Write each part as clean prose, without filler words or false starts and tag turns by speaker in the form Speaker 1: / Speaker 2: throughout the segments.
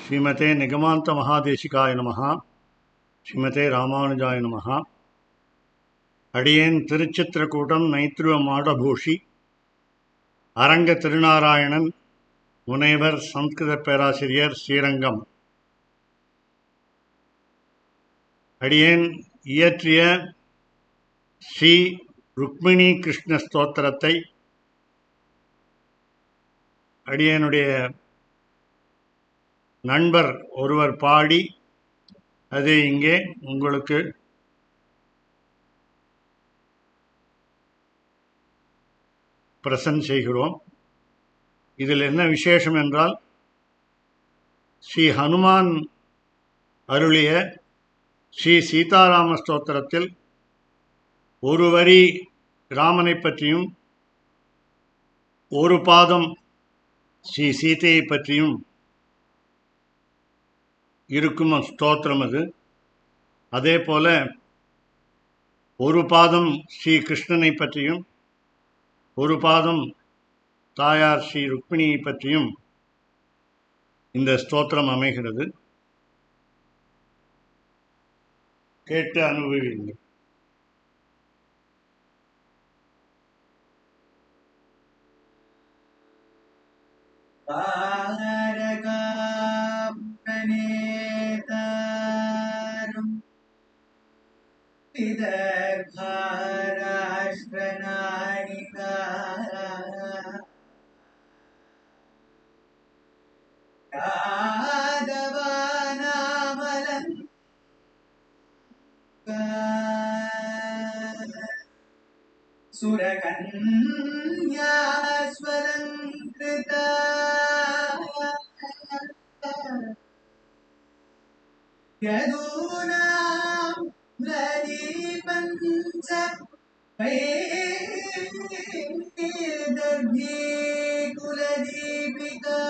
Speaker 1: श्रीमते निगमान्त महादेशिकाय नमः. श्रीमते रामानुजाय नमः. अडियेन तिरुचित्रकूटम नैत्रुव माडभूषि அரங்க திருநாராயணன் முனைவர் சம்ஸ்கிருத பேராசிரியர் ஸ்ரீரங்கம். அடியேன் இயற்றிய ஸ்ரீ ருக்மிணி கிருஷ்ண ஸ்தோத்திரத்தை அடியேனுடைய நண்பர் ஒருவர் பாடி அதை இங்கே உங்களுக்கு பிரசன்ட் செய்கிறோம். இதில் என்ன விசேஷம் என்றால், ஸ்ரீ ஹனுமான் அருளிய ஸ்ரீ சீதாராம ஸ்தோத்திரத்தில் ஒரு வரி ராமனை பற்றியும் ஒரு பாதம் ஸ்ரீ சீதையை பற்றியும் இருக்கும் ஸ்தோத்திரம் அது. அதே போல ஒரு பாதம் ஸ்ரீ கிருஷ்ணனை பற்றியும் ஒரு பாதம் தாயார் ஸ்ரீ ருக்மிணியை பற்றியும் இந்த ஸ்தோத்திரம் அமைகிறது. கேட்டு அனுபவியுங்கள்.
Speaker 2: सुरकन्या स्वलङ्कृता यदूनां प्रदीपञ्च वैदर्भी कुलदीपिका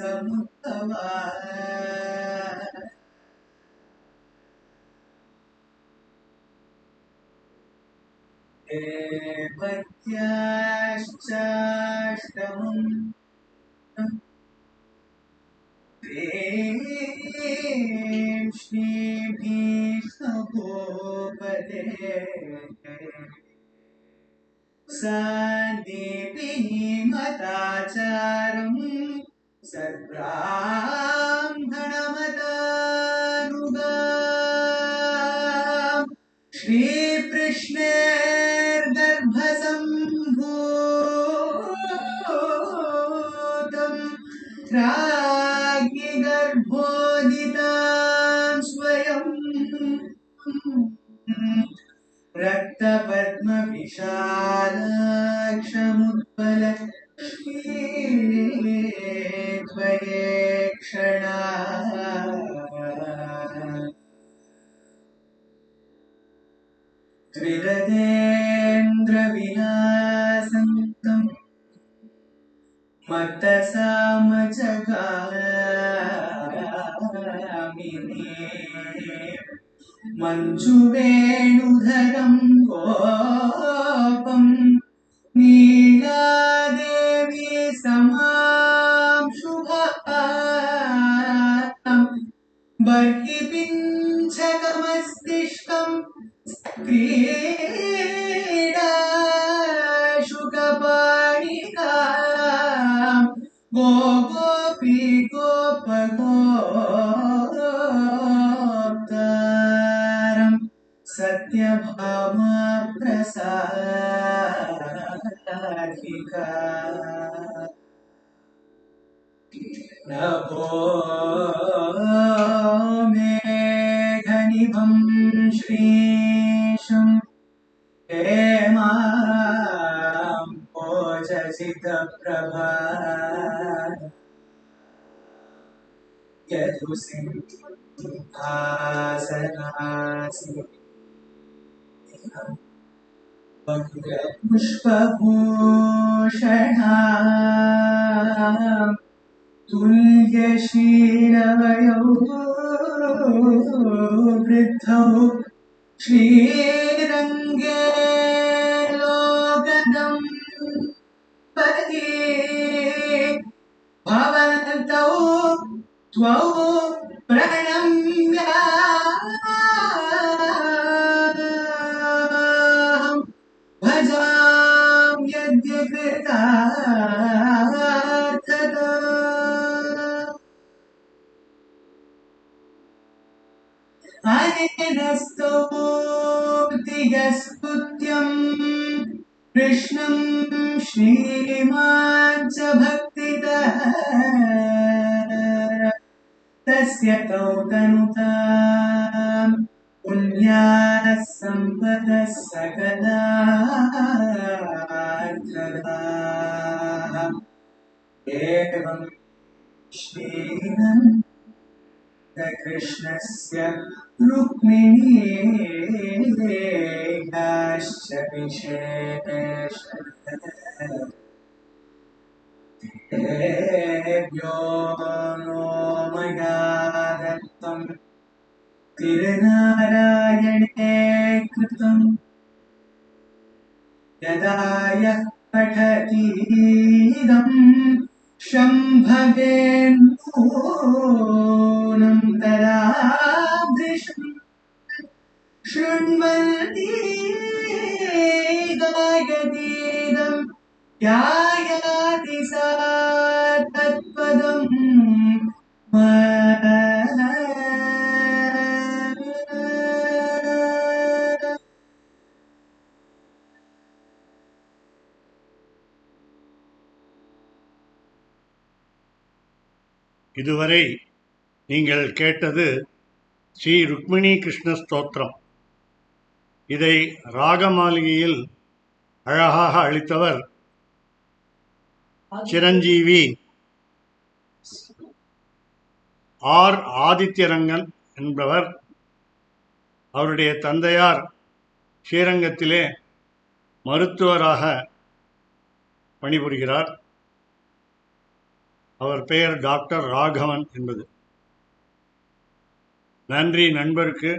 Speaker 2: कृष्णवंशसमुद्भवा देवत्याश्चाष्टमम् श्रीभीष्मभूपते सन्दीपिनीमताचारम् सद्ब्राह्मणमतानुगा श्रीकृष्णेर्गर्भसम्भूतम् राज्ञि गर्भोदितां स्वयं रक्तपद्मविशालाक्षमुत्पल श्रीत्वयेक्षणा त्रिरथेन्द्रविलासन्तम् मत्तसामजगामिनी मञ्जुवेणुधरं गोपं नीलादेवी समां शुभां बर्हिपिञ्छकमस्तिष्कं क्रीडा शुकपाणिकां गोपी गोपगोप्तारं सत्यभामा प्रसादिका नभो मेघनिभं श्रीशं हेमां भोजसितप्रभा यदुसिंहासनासि पुष्पभूषणा तुल्यशीलवयो वृद्धौ श्रीरङ्गे लोकदं पदे भवन्तौ त्वौ प्रणम्य भजाम्यद्य कृतार्थता अनेन स्तौतिगस्पुत्यम् कृष्णं श्रीमान् च भक्तितः तस्य तौ तनुताम् पुण्याः सम्पदः सकलार्थदाः एवं श्रीनं कृष्णस्य रुक्मिणीश्च विशेषतः तेभ्यो नो मया दत्तं तिरुनारायणे कृतं यदा यः पठतीदं शम्भवेन्नूनं तदा दृशम् शृण्वन्ति गायतीदं यायाति सा तत्पदम्
Speaker 1: இதுவரை நீங்கள் கேட்டது ஸ்ரீ ருக்மிணி கிருஷ்ண ஸ்தோத்திரம். இதை ராகமாளிகையில் அழகாக அளித்தவர் சிரஞ்சீவி ஆர் ஆதித்யரங்கன் என்பவர். அவருடைய தந்தையார் ஸ்ரீரங்கத்திலே மருத்துவராக பணிபுரிகிறார். அவர் பெயர் டாக்டர் ராகவன் என்பது. நன்றி நண்பருக்கு.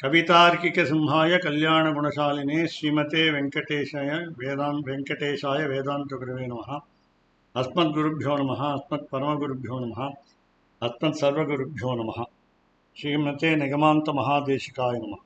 Speaker 1: கவிதார்க்கிக சிம்ஹாய கல்யாண குணசாலினே ஸ்ரீமதே வெங்கடேஷாய வேதாந்த குருவே நமः. அஸ்மத் குருभ्यो நமः. அஸ்மத் பரமகுருभ्यो நமः. அஸ்மத் சர்வகுருभ्यो நமः. ஸ்ரீமதே நிகமாந்த மகாதேசிகாய நமः.